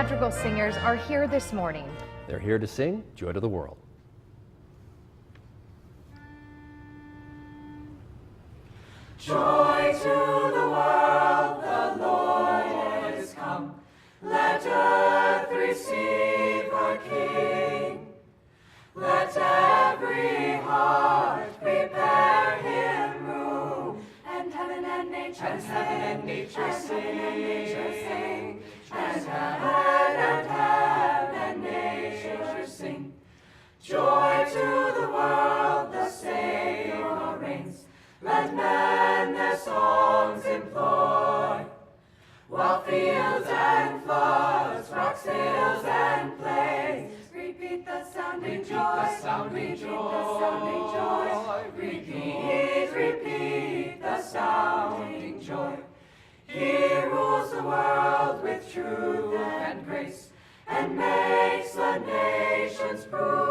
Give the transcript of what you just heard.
Madrigal singers are here this morning. They're here to sing Joy to the World. Joy to the world, the Lord is come. Let earth receive her King. Let every heart prepare him room. And heaven and nature sing. And heaven and nature sing. Joy to the world, the Savior reigns. Let men their songs employ, while fields and floods, rocks, hills, and plains repeat the sounding joy, repeat the sounding joy, repeat the sounding joy. He rules the world with truth and grace, and makes the nations prove